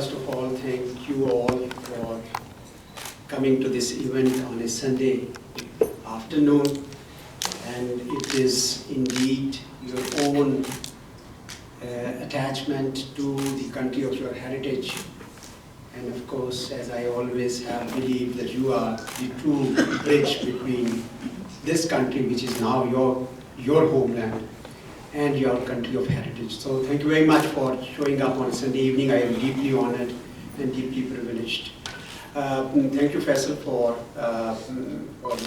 first of all, thank you all for coming to this event on a Sunday afternoon. And it is indeed your own attachment to the country of your heritage. And of course, as I always have believed, that you are the true bridge between this country, which is now your homeland, and your country of heritage. So thank you very much for showing up on a Sunday evening. I am deeply honored and deeply privileged. Thank you, Faisal, for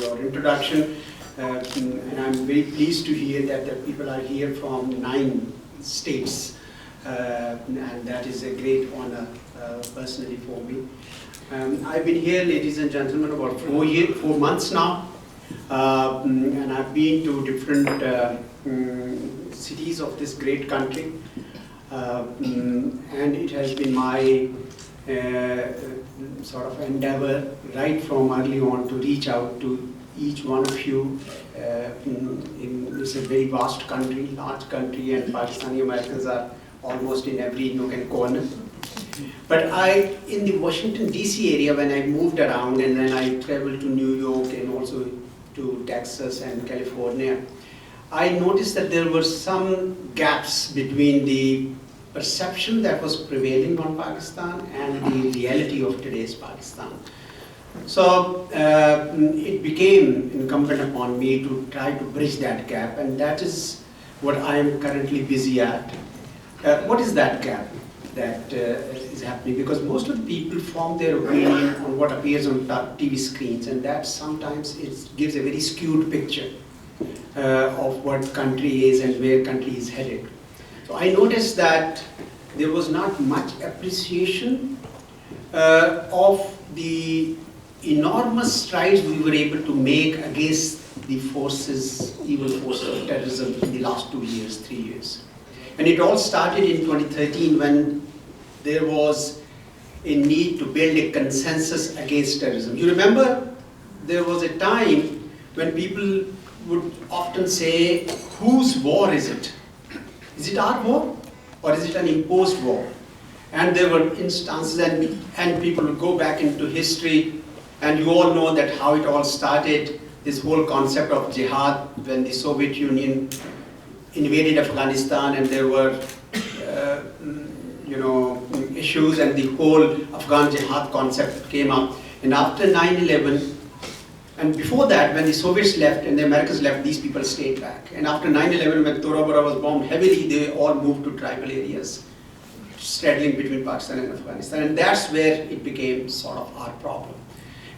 your introduction. And I'm very pleased to hear that the people are here from 9 states. And that is a great honor personally for me. I've been here, ladies and gentlemen, about 4 months now. And I've been to different cities of this great country. And it has been my sort of endeavor right from early on to reach out to each one of you. It's a very vast country, large country, and Pakistani Americans are almost in every nook and corner. But in the Washington DC area, when I moved around and then I traveled to New York and also to Texas and California, I noticed that there were some gaps between the perception that was prevailing on Pakistan and the reality of today's Pakistan. So it became incumbent upon me to try to bridge that gap, and that is what I am currently busy at. What is that gap that is happening? Because most of the people form their opinion on what appears on TV screens, and that sometimes it gives a very skewed picture of what country is and where country is headed. So I noticed that there was not much appreciation of the enormous strides we were able to make against the evil forces of terrorism in the last 2 years, 3 years. And it all started in 2013 when there was a need to build a consensus against terrorism. You remember there was a time when people would often say, whose war is it? Is it our war or is it an imposed war? And there were instances and people would go back into history, and you all know that how it all started, this whole concept of jihad when the Soviet Union invaded Afghanistan, and there were issues, and the whole Afghan jihad concept came up. And after 9/11, and before that, when the Soviets left and the Americans left, these people stayed back. And after 9/11, when Tora Bora was bombed heavily, they all moved to tribal areas, straddling between Pakistan and Afghanistan. And that's where it became sort of our problem.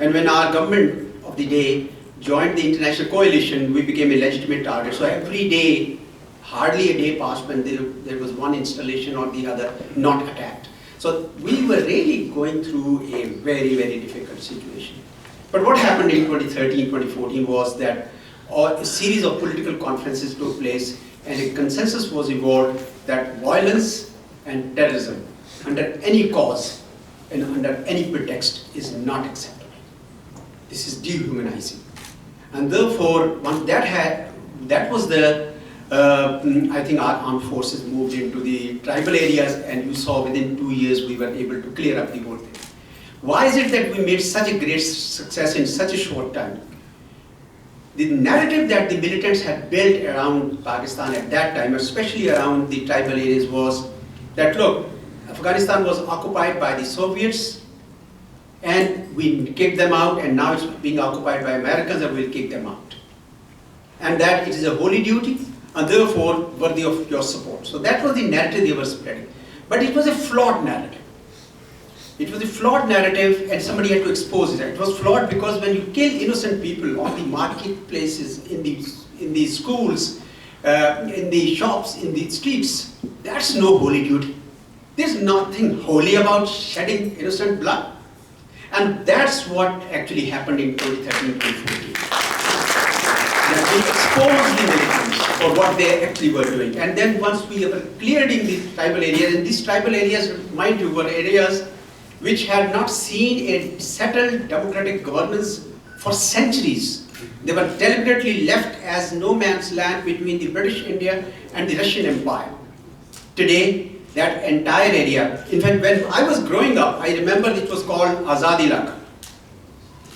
And when our government of the day joined the international coalition, we became a legitimate target. So every day, hardly a day passed when there was one installation or the other not attacked. So we were really going through a very, very difficult situation. But what happened in 2013, 2014 was that a series of political conferences took place, and a consensus was evolved that violence and terrorism under any cause and under any pretext is not acceptable. This is dehumanizing. And therefore, once that was the I think our armed forces moved into the tribal areas, and you saw within 2 years we were able to clear up the whole thing. Why is it that we made such a great success in such a short time? The narrative that the militants had built around Pakistan at that time, especially around the tribal areas, was that, look, Afghanistan was occupied by the Soviets, and we kicked them out, and now it's being occupied by Americans, and we'll kick them out. And that it is a holy duty, and therefore worthy of your support. So that was the narrative they were spreading. But it was a flawed narrative. It was a flawed narrative, and somebody had to expose it. It was flawed because when you kill innocent people on the marketplaces, in the schools, in the shops, in the streets, that's no holy duty. There's nothing holy about shedding innocent blood. And that's what actually happened in 2013, 2014. That we exposed the militants for what they actually were doing. And then once we were cleared in the tribal areas, and these tribal areas, mind you, were areas which had not seen a settled democratic governance for centuries. They were deliberately left as no man's land between the British India and the Russian Empire. Today, that entire area. In fact, when I was growing up, I remember it was called Azad Ilaka,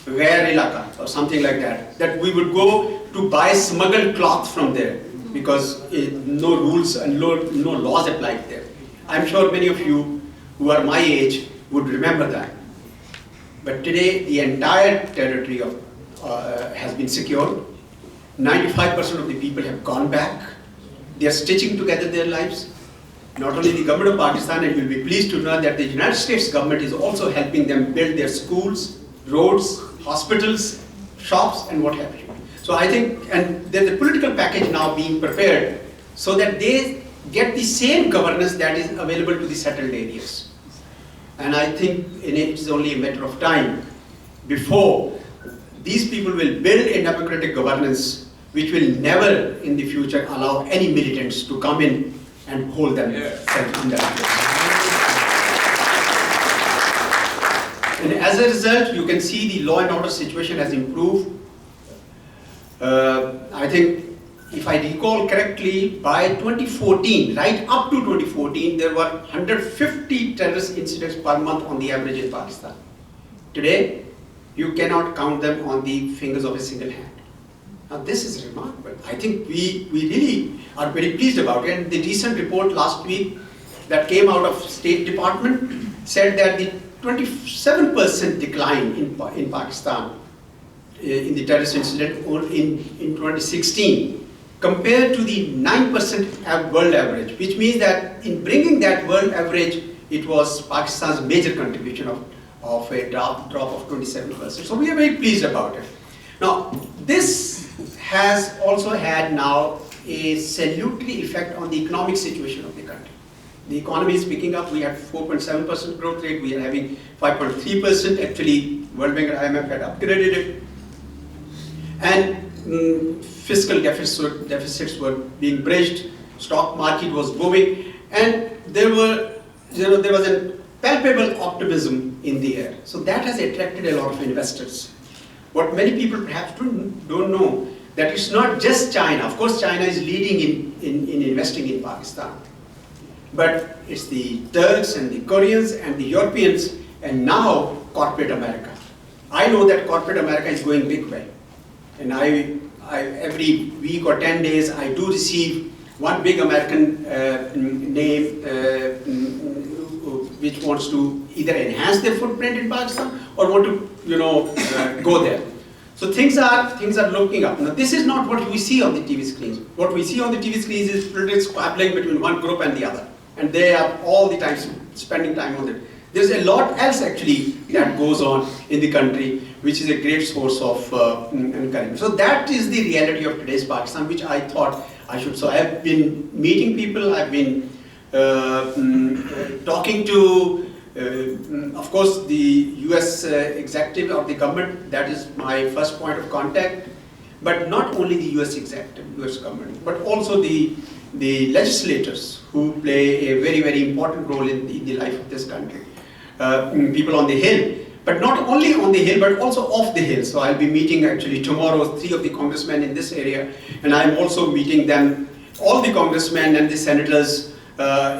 Ghair Ilaka, or something like that. That we would go to buy smuggled cloth from there because no rules and no laws applied there. I'm sure many of you who are my age would remember that. But today, the entire territory has been secured. 95% of the people have gone back. They are stitching together their lives. Not only the government of Pakistan, and you'll be pleased to know that the United States government is also helping them build their schools, roads, hospitals, shops, and what have you. So I think, and there's a political package now being prepared so that they get the same governance that is available to the settled areas. And I think it is only a matter of time before these people will build a democratic governance which will never in the future allow any militants to come in and hold themselves in that place. And as a result, you can see the law and order situation has improved. I think, if I recall correctly, by 2014, right up to 2014, there were 150 terrorist incidents per month on the average in Pakistan. Today, you cannot count them on the fingers of a single hand. Now this is remarkable. I think we really are very pleased about it. And the recent report last week that came out of State Department said that the 27% decline in Pakistan in the terrorist incident in 2016 compared to the 9% world average, which means that in bringing that world average, it was Pakistan's major contribution of a drop of 27%. So we are very pleased about it. Now, this has also had now a salutary effect on the economic situation of the country. The economy is picking up. We had 4.7% growth rate. We are having 5.3%. Actually, World Bank and IMF had upgraded it. And fiscal deficits were being bridged. Stock market was booming, and there was a palpable optimism in the air. So that has attracted a lot of investors. What many people perhaps don't know, that it's not just China. Of course, China is leading in investing in Pakistan. But it's the Turks and the Koreans and the Europeans and now corporate America. I know that corporate America is going big way. And I every week or 10 days, I do receive one big American name which wants to either enhance their footprint in Pakistan or want to, go there. So things are looking up. Now this is not what we see on the TV screens. What we see on the TV screens is politics squabbling between one group and the other, and they are all the time spending time on it. There's a lot else actually that goes on in the country, which is a great source of encouragement. So that is the reality of today's Pakistan, which I thought I should. So I have been meeting people, I've been talking to, of course, the US executive of the government. That is my first point of contact. But not only the US executive, US government, but also the legislators who play a very, very important role in the life of this country. People on the Hill, but not only on the Hill, but also off the Hill. So I'll be meeting actually tomorrow 3 of the congressmen in this area, and I'm also meeting them, all the congressmen and the senators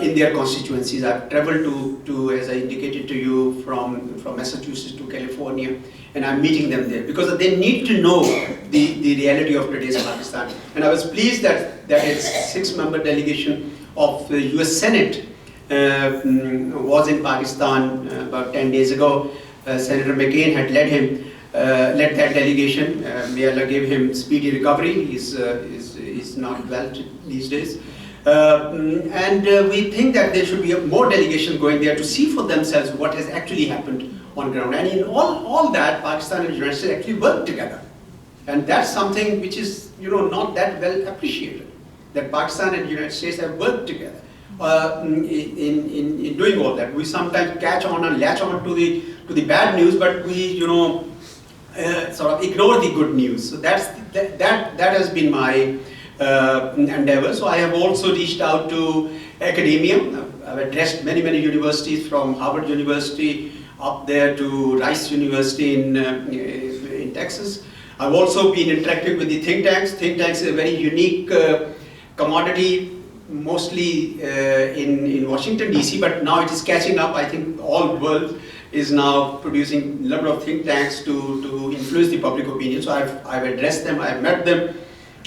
in their constituencies. I've traveled to as I indicated to you, from Massachusetts to California, and I'm meeting them there because they need to know the reality of today's Pakistan. And I was pleased that its 6-member delegation of the US Senate was in Pakistan about 10 days ago. Senator McCain had led that delegation. May Allah give him speedy recovery. He's not well these days. And we think that there should be more delegations going there to see for themselves what has actually happened on ground. And in all that, Pakistan and the United States actually work together. And that's something which is not that well appreciated, that Pakistan and the United States have worked together. In doing all that. We sometimes catch on and latch on to the bad news, but we sort of ignore the good news. So that has been my endeavor. So I have also reached out to academia. I've addressed many universities, from Harvard University up there to Rice University in Texas. I've also been interacting with the think tanks. Think tanks is a very unique commodity. mostly in Washington DC, but now it is catching up. I think all world is now producing a number of think tanks to influence the public opinion. So I've addressed them, I've met them.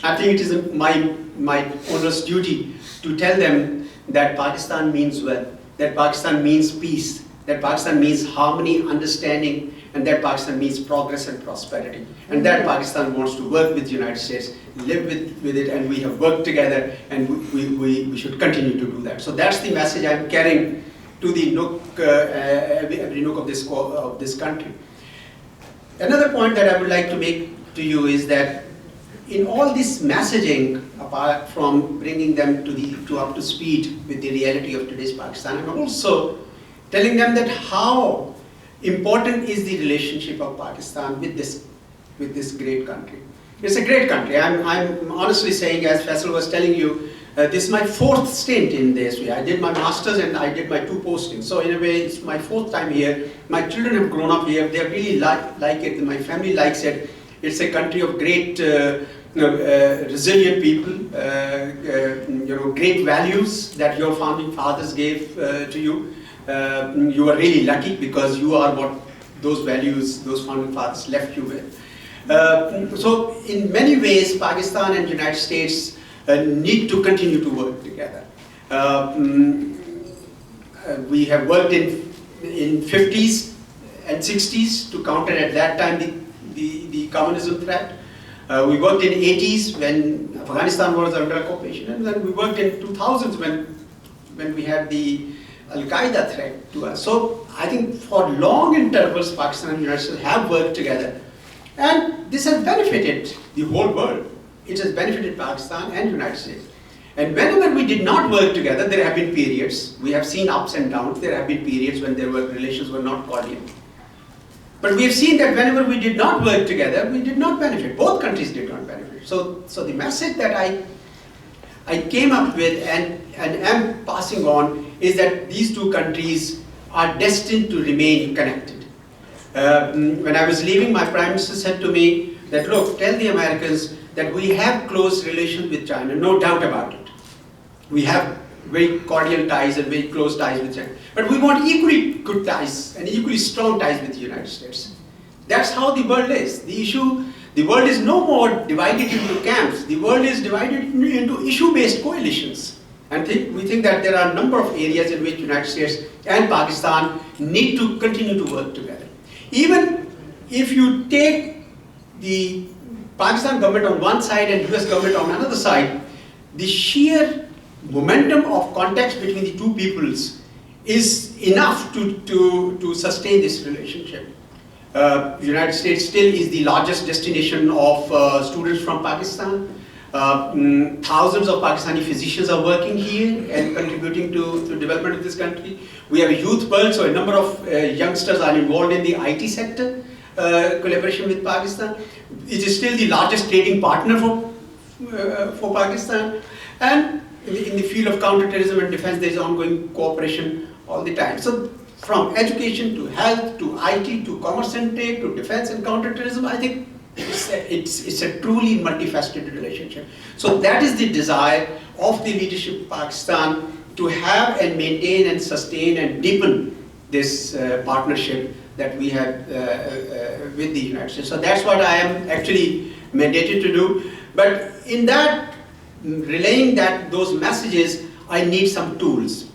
I think it is my onerous duty to tell them that Pakistan means well, that Pakistan means peace, that Pakistan means harmony, understanding, and that Pakistan means progress and prosperity. And that Pakistan wants to work with the United States, live with it, and we have worked together, and we should continue to do that. So that's the message I'm carrying to the nook, every nook of this country. Another point that I would like to make to you is that in all this messaging, apart from bringing them to up to speed with the reality of today's Pakistan, I'm also telling them that how important is the relationship of Pakistan with this great country. It's a great country. I'm honestly saying, as Faisal was telling you, this is my 4th stint in the SVI. I did my master's and I did my 2 postings. So in a way, it's my 4th time here. My children have grown up here. They really like it. My family likes it. It's a country of great, resilient people, great values that your founding fathers gave to you. You are really lucky because you are what those values, those founding fathers left you with. So in many ways, Pakistan and United States need to continue to work together. We have worked in 50s and 60s to counter at that time the communism threat. We worked in 80s when Afghanistan was under occupation, and then we worked in 2000s when we had the Al-Qaeda threat to us. So I think for long intervals, Pakistan and the United States have worked together. And this has benefited the whole world. It has benefited Pakistan and the United States. And whenever we did not work together, there have been periods. We have seen ups and downs. There have been periods when relations were not cordial. But we have seen that whenever we did not work together, we did not benefit. Both countries did not benefit. So the message that I came up with and am passing on is that these two countries are destined to remain connected. When I was leaving, my Prime Minister said to me that, look, tell the Americans that we have close relations with China, no doubt about it. We have very cordial ties and very close ties with China. But we want equally good ties and equally strong ties with the United States. That's how the world is. The world is no more divided into camps. The world is divided into issue-based coalitions. And we think that there are a number of areas in which United States and Pakistan need to continue to work together. Even if you take the Pakistan government on one side and US government on another side, the sheer momentum of contacts between the two peoples is enough to sustain this relationship. United States still is the largest destination of students from Pakistan. Thousands of Pakistani physicians are working here and contributing to development of this country. We have a youth pulse, so a number of youngsters are involved in the IT sector, collaboration with Pakistan. It is still the largest trading partner for Pakistan. And in the field of counterterrorism and defense, there is ongoing cooperation all the time. So from education to health to IT to commerce and trade to defense and counterterrorism, I think it's a truly multifaceted relationship. So that is the desire of the leadership of Pakistan to have and maintain and sustain and deepen this partnership that we have with the United States. So that's what I am actually mandated to do. But in that, relaying those messages, I need some tools.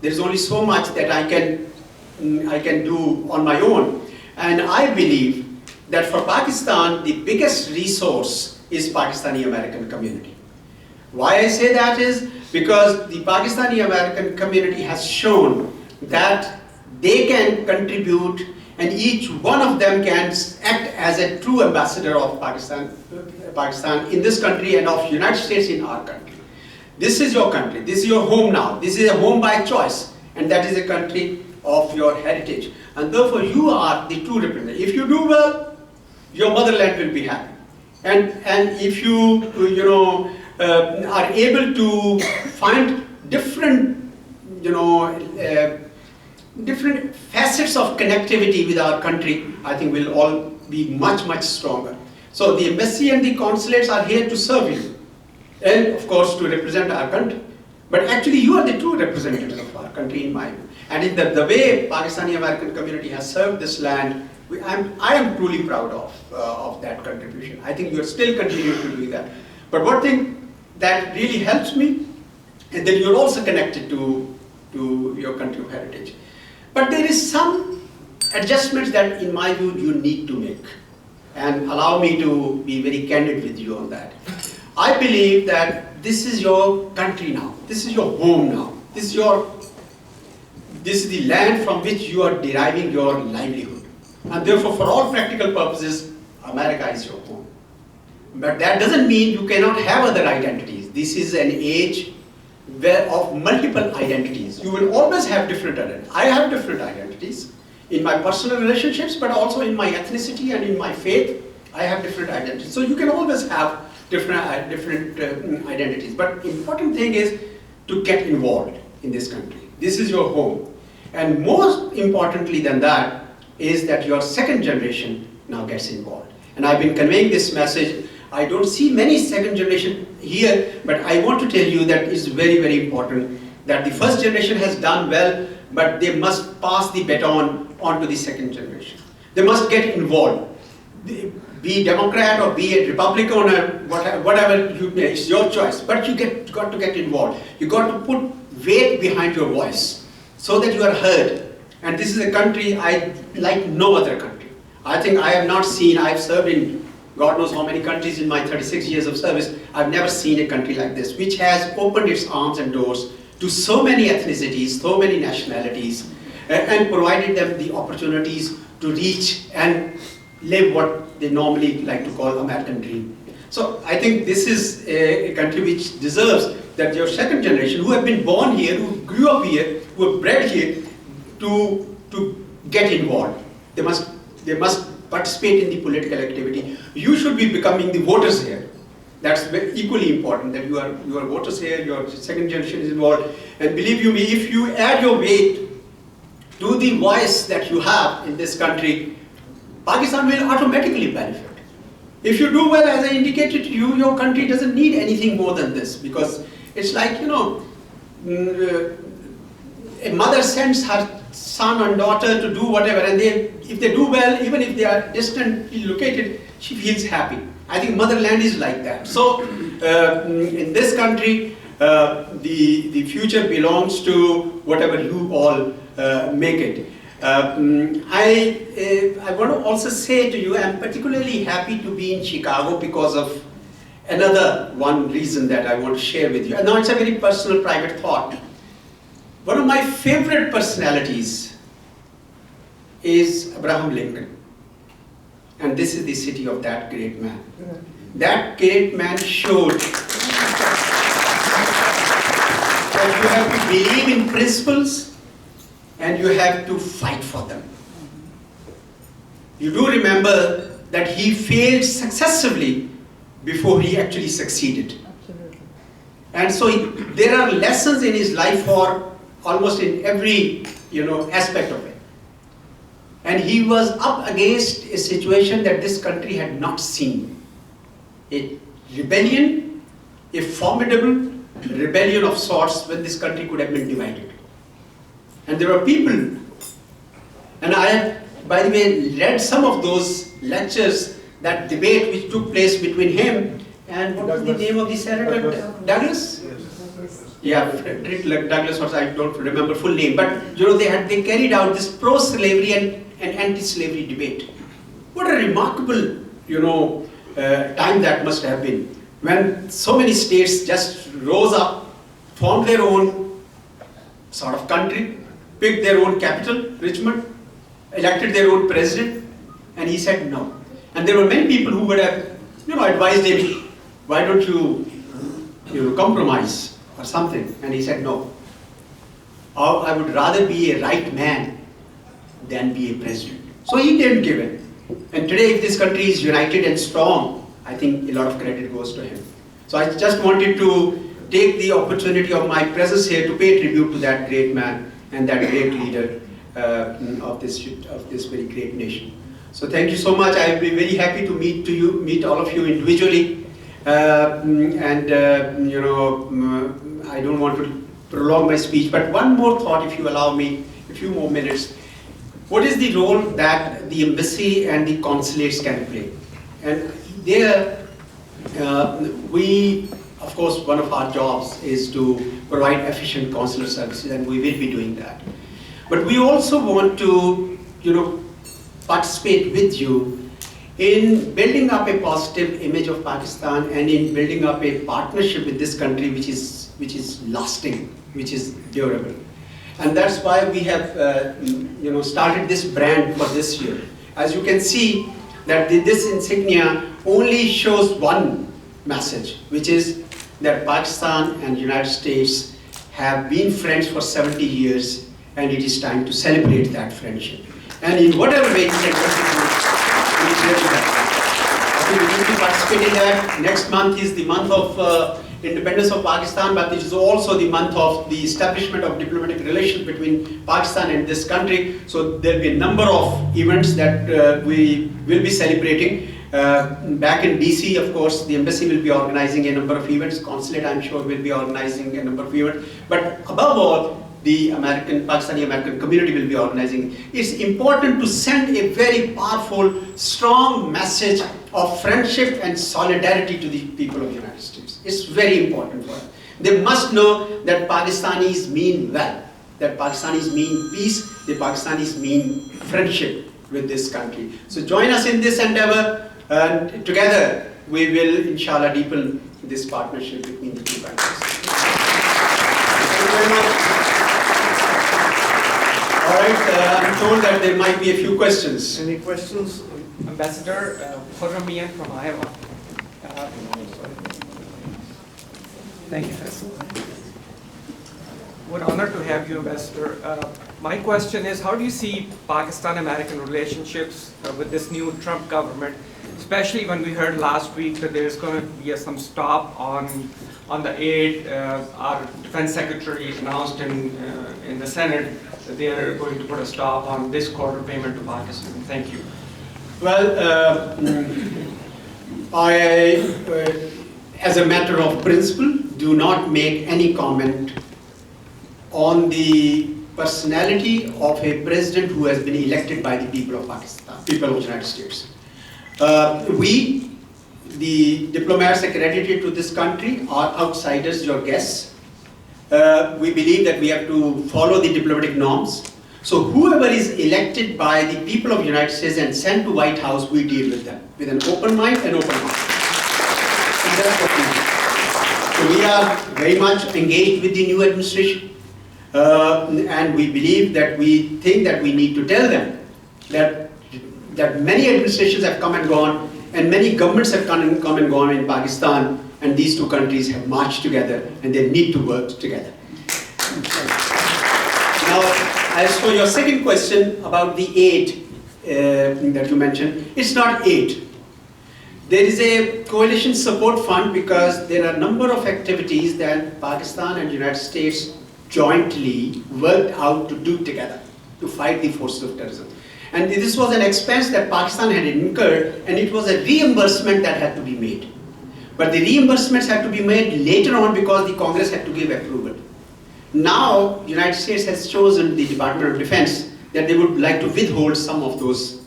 There's only so much that I can do on my own. And I believe that for Pakistan, the biggest resource is Pakistani American community. Why I say that is because the Pakistani American community has shown that they can contribute and each one of them can act as a true ambassador of Pakistan in this country and of United States in our country. This is your country, this is your home now, this is a home by choice, and that is a country of your heritage. And therefore you are the true representative. If you do well, your motherland will be happy. And if you are able to find different different facets of connectivity with our country, I think we'll all be much, much stronger. So the embassy and the consulates are here to serve you and of course to represent our country. But actually you are the true representatives of our country in my view. And in the way Pakistani American community has served this land, I am truly proud of that contribution. I think you are still continuing to do that. But one thing that really helps me is that you are also connected to your country of heritage. But there is some adjustments that in my view you need to make. And allow me to be very candid with you on that. I believe that this is your country now. This is your home now. This is the land from which you are deriving your livelihood. And therefore, for all practical purposes, America is your home. But that doesn't mean you cannot have other identities. This is an age of multiple identities. You will always have different identities. I have different identities in my personal relationships, but also in my ethnicity and in my faith. I have different identities. So you can always have different identities. But important thing is to get involved in this country. This is your home. And most importantly than that is that your second generation now gets involved. And I've been conveying this message. I don't see many second generation here, but I want to tell you that it's very, very important that the first generation has done well, but they must pass the baton on to the second generation. They must get involved. Be Democrat or be a Republican or whatever it's your choice, but you got to get involved. You got to put weight behind your voice so that you are heard. And this is a country like no other country. I think I have not seen, I've served in God knows how many countries in my 36 years of service. I've never seen a country like this, which has opened its arms and doors to so many ethnicities, so many nationalities, and provided them the opportunities to reach and live what they normally like to call American dream. So I think this is a country which deserves that your second generation, who have been born here, who grew up here, who are bred here, to get involved. They must participate in the political activity. You should be becoming the voters here. That's equally important, that you are voters here, your second generation is involved. And believe you me, if you add your weight to the voice that you have in this country, Pakistan will automatically benefit. If you do well, as I indicated to you, your country doesn't need anything more than this, because it's like, you know, a mother sends her son and daughter to do whatever, and if they do well, even if they are distantly located, she feels happy. I think motherland is like that. So in this country, the future belongs to whatever you all make it. I want to also say to you, I'm particularly happy to be in Chicago because of another one reason that I want to share with you. And now it's a very personal, private thought. One of my favorite personalities is Abraham Lincoln. And this is the city of that great man. That great man showed that you have to believe in principles and you have to fight for them. You do remember that he failed successively before he actually succeeded. Absolutely. And so there are lessons in his life for almost in every aspect of it. And he was up against a situation that this country had not seen. A rebellion, a formidable rebellion of sorts when this country could have been divided. And there were people, and I have, by the way, read some of those lectures, that debate which took place between him and what was the name of the senator? Douglas? Yeah, Frederick Douglass, or I don't remember full name, but they carried out this pro-slavery and anti-slavery debate. What a remarkable time that must have been, when so many states just rose up, formed their own sort of country, picked their own capital, Richmond, elected their own president, and he said no. And there were many people who would have advised him, why don't you compromise or something, and he said no. Or I would rather be a right man than be a president. So he didn't give in. And today, if this country is united and strong, I think a lot of credit goes to him. So I just wanted to take the opportunity of my presence here to pay tribute to that great man and that great leader of this very great nation. So thank you so much. I will be very happy to meet all of you individually. I don't want to prolong my speech, but one more thought, if you allow me a few more minutes. What is the role that the embassy and the consulates can play? And there, we, of course, one of our jobs is to provide efficient consular services, and we will be doing that. But we also want to, participate with you in building up a positive image of Pakistan and in building up a partnership with this country which is lasting, which is durable. And that's why we have started this brand for this year. As you can see, that this insignia only shows one message, which is that Pakistan and United States have been friends for 70 years, and it is time to celebrate that friendship. And in whatever way you can I think we need to participate in that. Next month is the month of independence of Pakistan, but it is also the month of the establishment of diplomatic relations between Pakistan and this country. So there will be a number of events that we will be celebrating. Back in DC, of course, the embassy will be organizing a number of events. Consulate, I'm sure, will be organizing a number of events. But above all, the Pakistani-American community will be organizing. It's important to send a very powerful, strong message of friendship and solidarity to the people of the United States. It's very important for them. They must know that Pakistanis mean well, that Pakistanis mean peace, the Pakistanis mean friendship with this country. So join us in this endeavor, and together we will, inshallah, deepen this partnership between the two countries. Thank you very much. All right, I'm told that there might be a few questions. Any questions? Ambassador Khurramian from Iowa. Thank you, sir. What honor to have you, Ambassador. My question is, how do you see Pakistan-American relationships with this new Trump government, especially when we heard last week that there's going to be some stop on the aid. Our defense secretary announced in the Senate that they are going to put a stop on this quarter payment to Pakistan. Thank you. Well, I, as a matter of principle, do not make any comment on the personality of a president who has been elected by the people of Pakistan, people of the United States. We, the diplomats accredited to this country, are outsiders, your guests. We believe that we have to follow the diplomatic norms. So whoever is elected by the people of the United States and sent to White House, we deal with them with an open mind and open heart. And that's what we do. So we are very much engaged with the new administration, and we believe that we think that we need to tell them that many administrations have come and gone, and many governments have come and gone in Pakistan, and these two countries have marched together, and they need to work together. Now, as for your second question about the aid that you mentioned, it's not aid. There is a coalition support fund because there are a number of activities that Pakistan and the United States jointly worked out to do together to fight the forces of terrorism. And this was an expense that Pakistan had incurred, and it was a reimbursement that had to be made. But the reimbursements had to be made later on because the Congress had to give approval. Now, the United States has chosen, the Department of Defense, that they would like to withhold some of those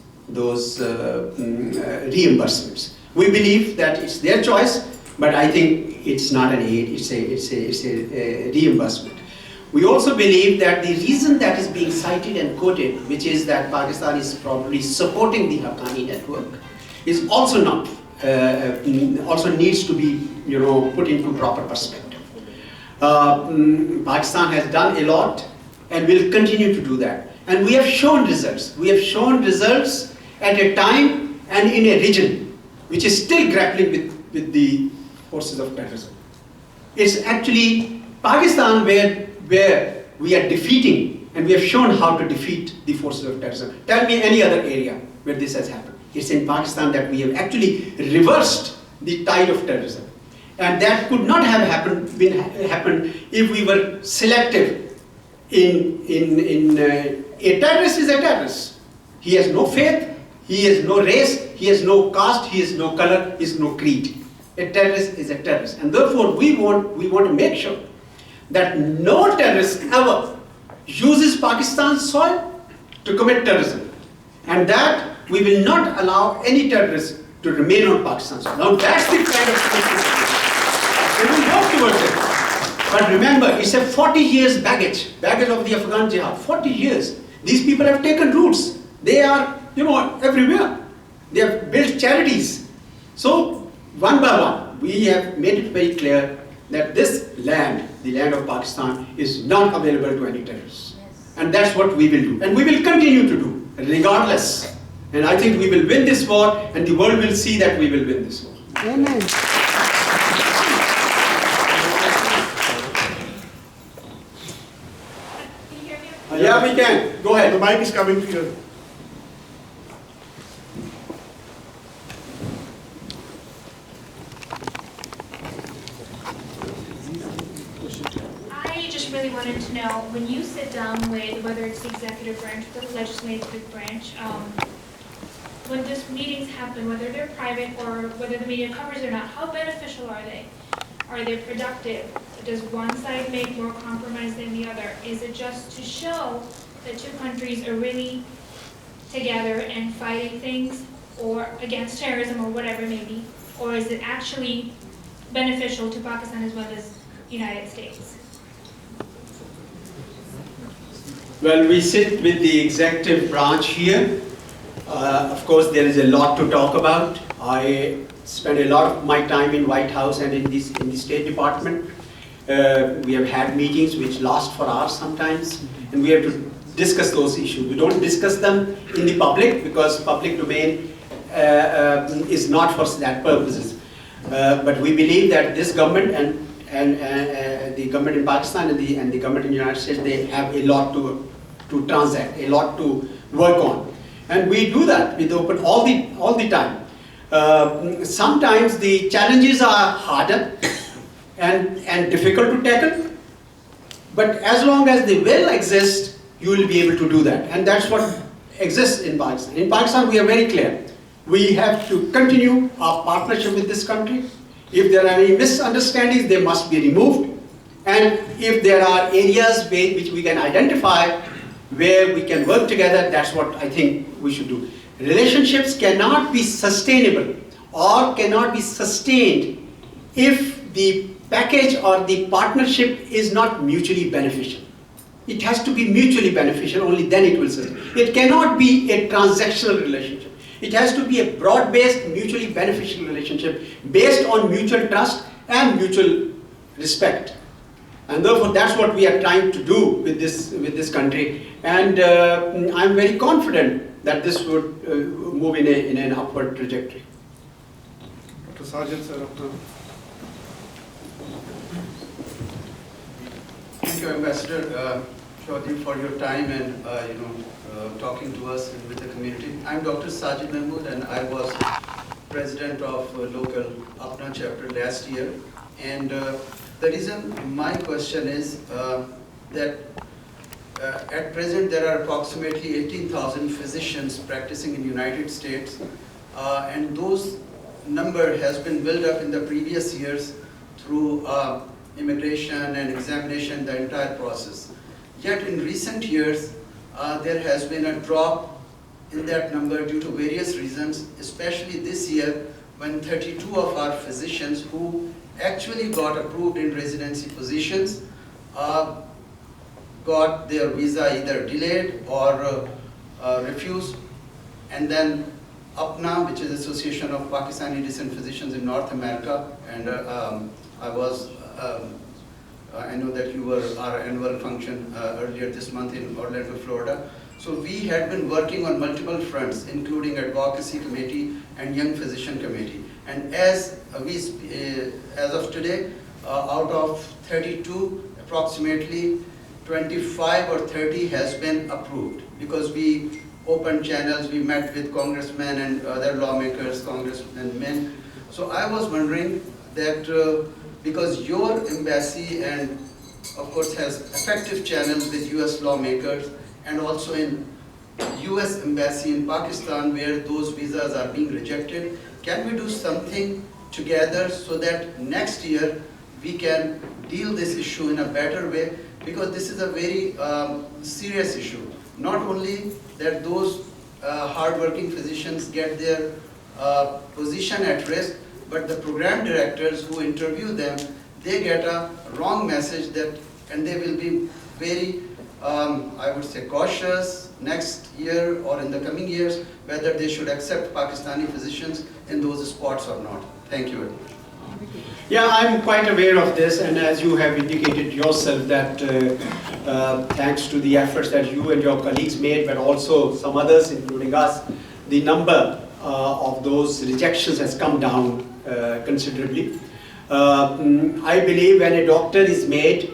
reimbursements. We believe that it's their choice, but I think it's not an aid, it's a reimbursement. We also believe that the reason that is being cited and quoted, which is that Pakistan is probably supporting the Haqqani network, is also not, also needs to be, put into proper perspective. Pakistan has done a lot and will continue to do that. And we have shown results. We have shown results at a time and in a region which is still grappling with the forces of terrorism. It's actually Pakistan where we are defeating, and we have shown how to defeat the forces of terrorism. Tell me any other area where this has happened. It's in Pakistan that we have actually reversed the tide of terrorism. And that could not have happened if we were selective a terrorist is a terrorist. He has no faith, he has no race, he has no caste, he has no color, he has no creed. A terrorist is a terrorist. And therefore we want to make sure that no terrorist ever uses Pakistan's soil to commit terrorism, and that we will not allow any terrorist to remain on Pakistan's soil. Now that's the kind of we will work towards it. But remember, it's a 40 years baggage of the Afghan jihad. 40 years. These people have taken roots. They are, everywhere. They have built charities. So, one by one, we have made it very clear that this land, the land of Pakistan, is not available to any terrorists. And that's what we will do. And we will continue to do, regardless. And I think we will win this war, and the world will see that we will win this war. Amen. Yeah, we can. Go ahead. The mic is coming to you. I just really wanted to know, when you sit down with, whether it's the executive branch or the legislative branch, when these meetings happen, whether they're private or whether the media covers it or not, how beneficial are they? Are they productive? Does one side make more compromise than the other? Is it just to show that two countries are really together and fighting things or against terrorism or whatever it may be? Or is it actually beneficial to Pakistan as well as the United States? Well, we sit with the executive branch here. Of course, there is a lot to talk about. I spend a lot of my time in White House and in the State Department. We have had meetings which last for hours sometimes, and we have to discuss those issues. We don't discuss them in the public because public domain is not for that purposes. But we believe that this government and the government in Pakistan and the government in the United States, they have a lot to transact, a lot to work on. And we do that with open all the time. Sometimes the challenges are harder and difficult to tackle, but as long as the will exists, you will be able to do that. And that's what exists in Pakistan. In Pakistan, we are very clear. We have to continue our partnership with this country. If there are any misunderstandings, they must be removed. And if there are areas which we can identify where we can work together, that's what I think we should do. Relationships cannot be sustainable or cannot be sustained if the package or the partnership is not mutually beneficial. It has to be mutually beneficial, only then it will sustain. It cannot be a transactional relationship. It has to be a broad-based, mutually beneficial relationship based on mutual trust and mutual respect. And therefore, that's what we are trying to do with this country. And I'm very confident that this would move in an upward trajectory. Dr. Sajid, sir, Thank you, Ambassador Chaudhry, for your time and talking to us and with the community. I'm Dr. Sajid Mahmood, and I was president of local Apna chapter last year. And the reason my question is that at present there are approximately 18,000 physicians practicing in the United States, and those number has been built up in the previous years through immigration and examination, the entire process. Yet in recent years, there has been a drop in that number due to various reasons, especially this year when 32 of our physicians who actually got approved in residency positions got their visa either delayed or refused. And then APNA, which is Association of Pakistani Descent Physicians in North America, and I know that you were our annual function earlier this month in Orlando, Florida. So we had been working on multiple fronts, including advocacy committee and young physician committee. And as of today, out of 32, approximately 25 or 30 has been approved, because we opened channels, we met with congressmen and other lawmakers, congressmen, men. So I was wondering that because your embassy and of course has effective channels with US lawmakers, and also in US embassy in Pakistan where those visas are being rejected, can we do something together so that next year we can deal this issue in a better way, because this is a very serious issue. Not only that those hard-working physicians get their position at risk, but the program directors who interview them, they get a wrong message that, and they will be very, I would say, cautious next year or in the coming years, whether they should accept Pakistani physicians in those spots or not. Thank you very much. Yeah, I'm quite aware of this, and as you have indicated yourself that thanks to the efforts that you and your colleagues made, but also some others, including us, the number of those rejections has come down considerably. I believe when a doctor is made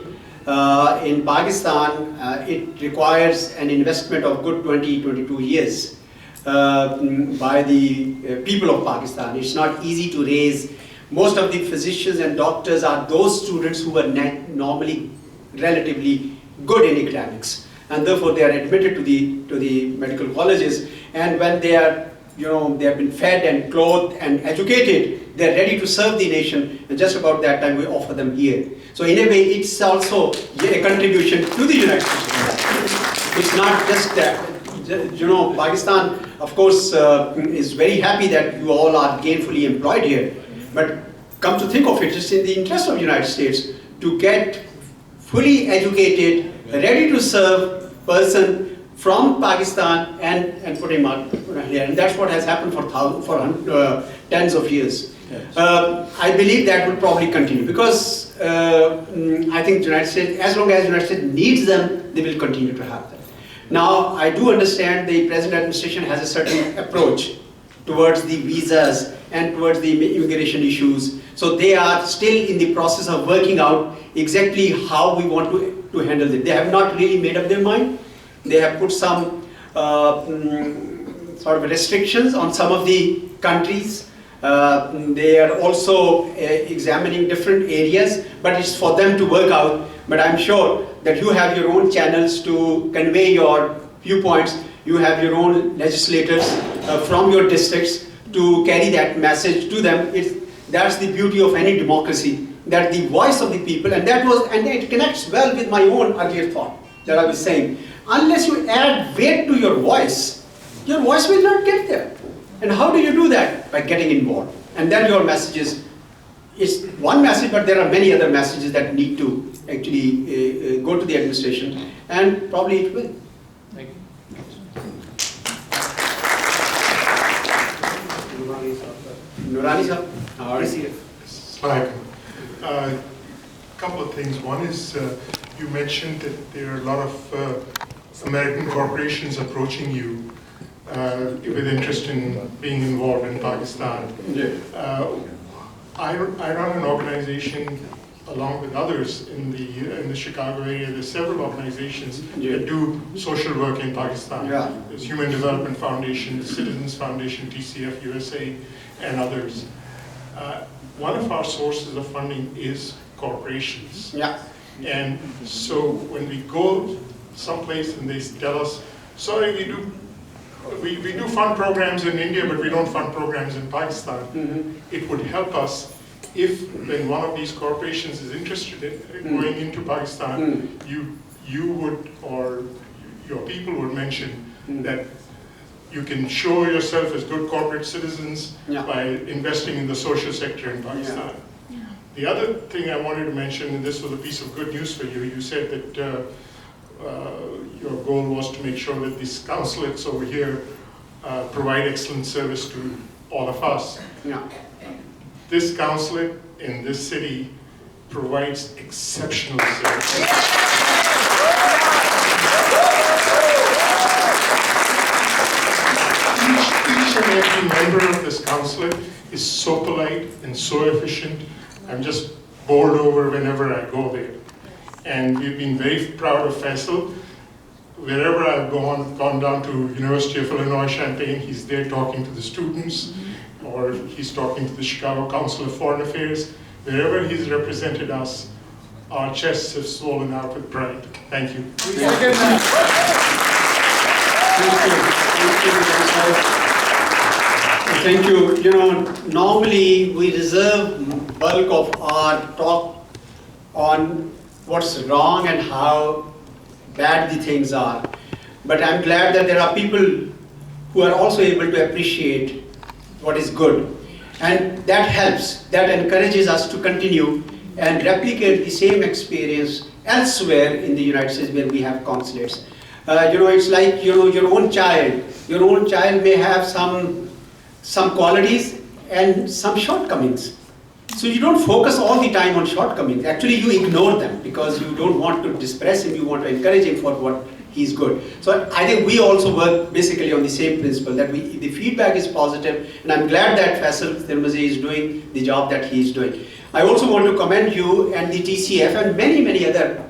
in Pakistan, it requires an investment of good 20-22 years by the people of Pakistan. It's not easy to raise. Most of the physicians and doctors are those students who are normally relatively good in academics, and therefore they are admitted to the medical colleges. And when they are, they have been fed and clothed and educated, they are ready to serve the nation. And just about that time, we offer them here. So in a way, it's also a contribution to the United States. It's not just that. Pakistan, of course, is very happy that you all are gainfully employed here. But come to think of it, it's in the interest of the United States to get fully educated, ready to serve person from Pakistan and put him out here. And that's what has happened for tens of years. Yes. I believe that will probably continue because I think the United States, as long as the United States needs them, they will continue to have them. Now, I do understand the present administration has a certain approach towards the visas and towards the immigration issues. So they are still in the process of working out exactly how we want to handle it. They have not really made up their mind. They have put some sort of restrictions on some of the countries. They are also examining different areas, but it's for them to work out. But I'm sure that you have your own channels to convey your viewpoints. You have your own legislators from your districts to carry that message to them. That's the beauty of any democracy, that the voice of the people, and it connects well with my own earlier thought that I was saying. Unless you add weight to your voice will not get there. And how do you do that? By getting involved. And then your messages is one message, but there are many other messages that need to actually go to the administration, and probably it will. Thank you. Nurani sir, Hi. Couple of things. One is you mentioned that there are a lot of American corporations approaching you with interest in being involved in Pakistan. Yeah. I run an organization along with others in the Chicago area. There's several organizations that do social work in Pakistan. Yeah. There's Human Development Foundation, the Citizens Foundation, TCF USA, and others. One of our sources of funding is corporations. Yeah. And so when we go someplace and they tell us, sorry, we do fund programs in India, but we don't fund programs in Pakistan. Mm-hmm. It would help us if, when one of these corporations is interested in going into Pakistan, you would, or your people would mention that you can show yourself as good corporate citizens by investing in the social sector in Pakistan. Yeah. The other thing I wanted to mention, and this was a piece of good news for you, you said that your goal was to make sure that these consulates over here provide excellent service to all of us. Yeah. This consulate in this city provides exceptional service. Each and every member of this consulate is so polite and so efficient. I'm just bowled over whenever I go there. And we've been very proud of Faisal. Wherever I've gone down to University of Illinois Champaign, he's there talking to the students, or he's talking to the Chicago Council of Foreign Affairs. Wherever he's represented us, our chests have swollen out with pride. Thank you. Thank you. Normally we reserve bulk of our talk on what's wrong and how bad the things are. But I'm glad that there are people who are also able to appreciate what is good. And that helps, that encourages us to continue and replicate the same experience elsewhere in the United States where we have consulates. It's like, your own child. Your own child may have some qualities and some shortcomings. So you don't focus all the time on shortcomings. Actually, you ignore them because you don't want to dispress him, you want to encourage him for what he's good. So I think we also work basically on the same principle, that the feedback is positive, and I'm glad that Faisal Tirmizi is doing the job that he is doing. I also want to commend you and the TCF and many, many other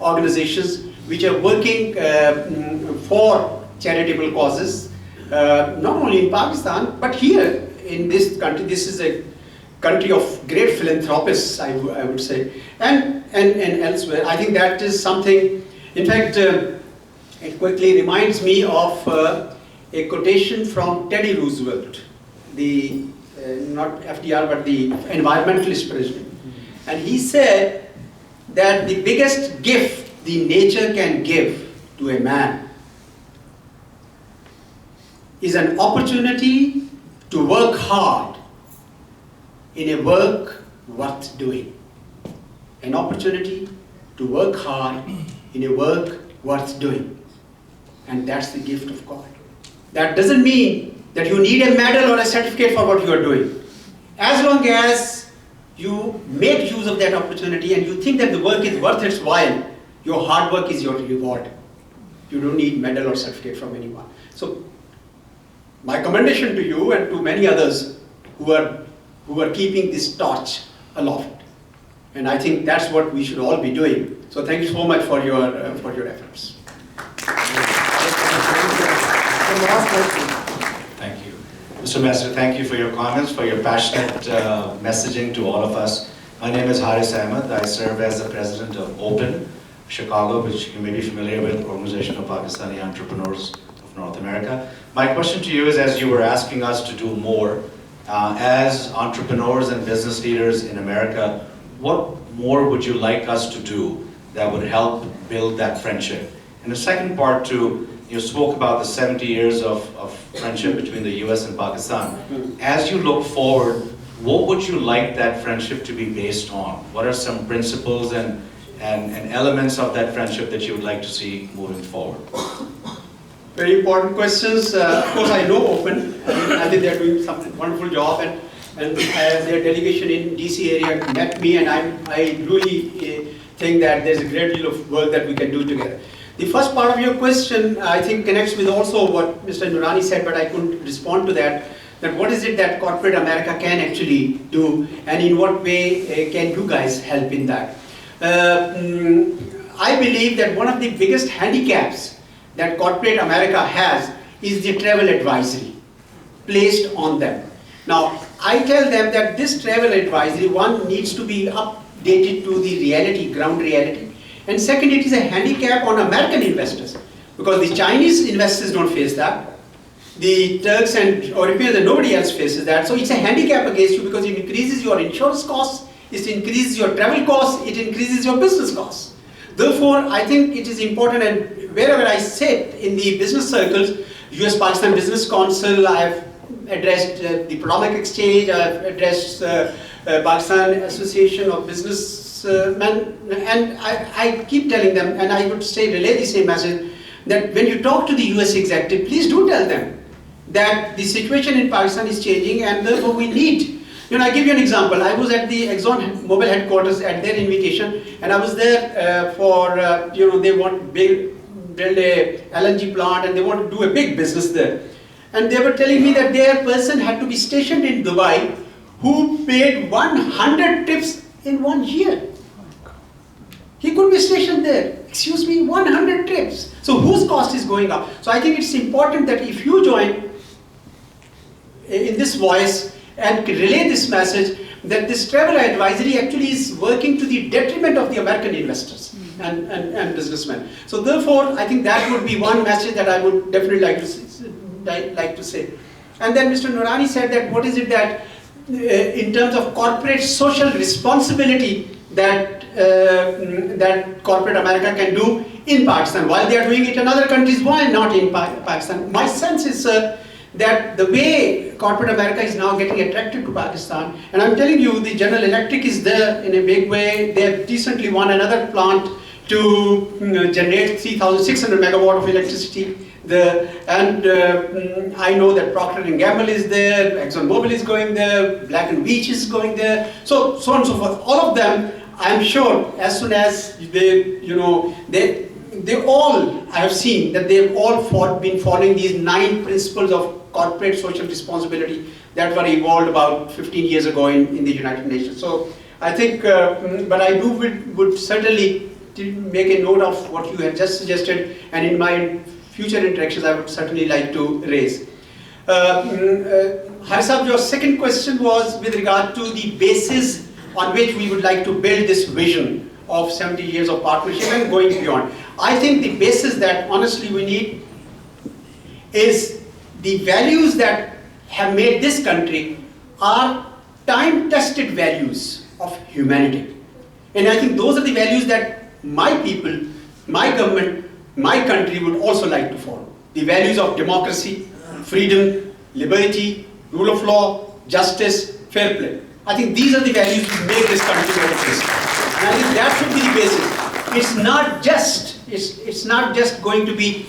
organizations which are working for charitable causes, not only in Pakistan, but here in this country. This is a country of great philanthropists, I would say, and elsewhere. I think that is something. In fact, it quickly reminds me of a quotation from Teddy Roosevelt, the not FDR but the environmentalist president, and he said that the biggest gift the nature can give to a man is an opportunity to work hard in a work worth doing. An opportunity to work hard in a work worth doing. And that's the gift of God. That doesn't mean that you need a medal or a certificate for what you are doing. As long as you make use of that opportunity and you think that the work is worth its while, your hard work is your reward. You don't need medal or certificate from anyone. So my commendation to you and to many others who are keeping this torch aloft. And I think that's what we should all be doing. So thank you so much for your efforts. Thank you. Mr. Messer, thank you for your comments, for your passionate messaging to all of us. My name is Aizaz Ahmad. I serve as the president of Open Chicago, which you may be familiar with, Organization of Pakistani Entrepreneurs of North America. My question to you is, as you were asking us to do more, as entrepreneurs and business leaders in America, what more would you like us to do that would help build that friendship? And the second part too, you spoke about the 70 years of friendship between the US and Pakistan. As you look forward, what would you like that friendship to be based on? What are some principles and elements of that friendship that you would like to see moving forward? Very important questions. Of course, I know Open. I think they're doing some wonderful job, and their delegation in DC area met me, and I really think that there's a great deal of work that we can do together. The first part of your question, I think, connects with also what Mr. Nurani said, but I couldn't respond to that. That what is it that corporate America can actually do, and in what way can you guys help in that? I believe that one of the biggest handicaps that corporate America has is the travel advisory placed on them. Now, I tell them that this travel advisory, one, needs to be updated to the reality, ground reality. And second, it is a handicap on American investors, because the Chinese investors don't face that. The Turks and Europeans and nobody else faces that. So it's a handicap against you because it increases your insurance costs, it increases your travel costs, it increases your business costs. Therefore, I think it is important, and wherever I sit in the business circles, US-Pakistan Business Council, I have addressed the Product Exchange, I have addressed Pakistan Association of Businessmen, and I keep telling them, and I would say relay the same message, that when you talk to the US executive, please do tell them that the situation in Pakistan is changing and therefore we need. I give you an example. I was at the Exxon Mobil headquarters at their invitation, and I was there for, they want to build a LNG plant and they want to do a big business there. And they were telling me that their person had to be stationed in Dubai who paid 100 trips in 1 year. He could be stationed there. Excuse me, 100 trips. So whose cost is going up? So I think it's important that if you join in this voice and relay this message, that this travel advisory actually is working to the detriment of the American investors and businessmen. So therefore, I think that would be one message that I would definitely like to say. And then Mr. Nurani said that what is it that in terms of corporate social responsibility that corporate America can do in Pakistan. While they are doing it in other countries, why not in Pakistan? My sense is that the way corporate America is now getting attracted to Pakistan, and I'm telling you, the General Electric is there in a big way. They have recently won another plant to generate 3,600 megawatt of electricity. I know that Procter & Gamble is there, ExxonMobil is going there, Black & Veatch is going there, so on and so forth. All of them, I'm sure, as soon as they all, I have seen that they've all been following these 9 principles of corporate social responsibility that were evolved about 15 years ago in the United Nations. So I think, but I would certainly make a note of what you have just suggested, and in my future interactions I would certainly like to raise. Harisab, your second question was with regard to the basis on which we would like to build this vision of 70 years of partnership and going beyond. I think the basis that honestly we need is the values that have made this country are time-tested values of humanity. And I think those are the values that my people, my government, my country would also like to follow. The values of democracy, freedom, liberty, rule of law, justice, fair play. I think these are the values that make this country what it is. And I think that should be the basis. It's not just going to be,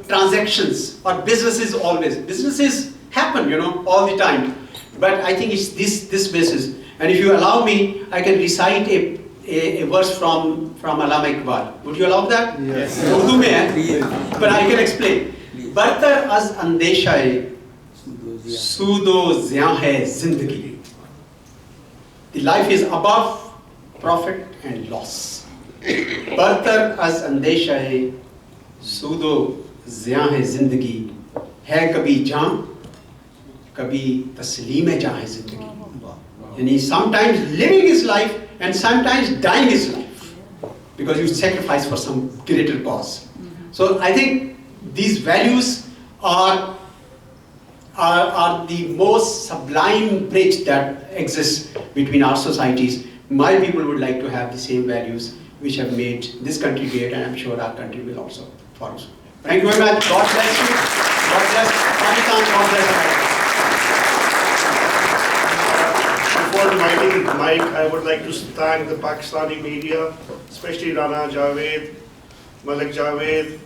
transactions or businesses always. Businesses happen, all the time. But I think it's this basis. And if you allow me, I can recite a verse from Allama Iqbal. Would you allow that? Yes. Urdu mein hai, but I can explain. Bartar az andeshae sudo ziyan hai zindagi. The life is above profit and loss. Bartar az andeshae sudo ziyan hai zindagi. Hai kabhi jaan, kabhi tasleem jaan hai zindagi. Yani sometimes living is life, and sometimes dying is life, because you sacrifice for some greater cause. So I think these values are the most sublime bridge that exists between our societies. My people would like to have the same values which have made this country great, and I'm sure our country will also follow. Thank you very much. God bless you. God bless Pakistan. God bless America. Before inviting Mike, I would like to thank the Pakistani media, especially Rana Javed, Malik Javed,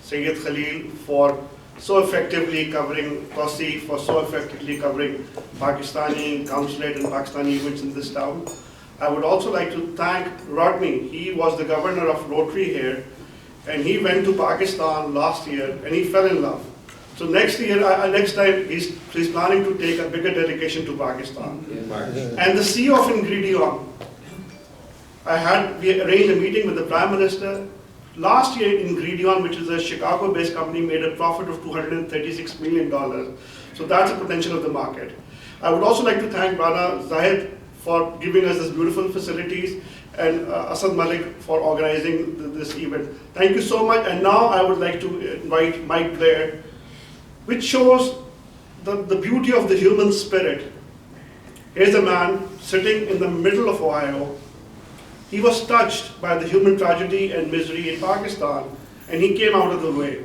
Sayyid Khalil for so effectively covering, Tosi for so effectively covering Pakistani consulate and Pakistani events in this town. I would also like to thank Rodney. He was the governor of Rotary here, and he went to Pakistan last year and he fell in love. So next time he's planning to take a bigger dedication to Pakistan. And the CEO of Ingredion, we arranged a meeting with the Prime Minister. Last year, Ingredion, which is a Chicago-based company, made a profit of $236 million. So that's the potential of the market. I would also like to thank Rana Zahid for giving us these beautiful facilities, and Asad Malik for organizing this event. Thank you so much. And now I would like to invite Mike Blair, which shows the beauty of the human spirit. Here's a man sitting in the middle of Ohio. He was touched by the human tragedy and misery in Pakistan, and he came out of the way.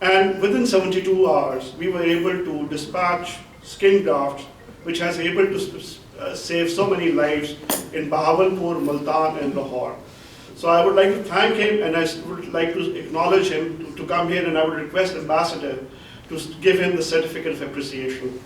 And within 72 hours, we were able to dispatch skin grafts, which has able to save so many lives in Bahawalpur, Multan, and Lahore. So I would like to thank him, and I would like to acknowledge him to come here, and I would request Ambassador to give him the certificate of appreciation.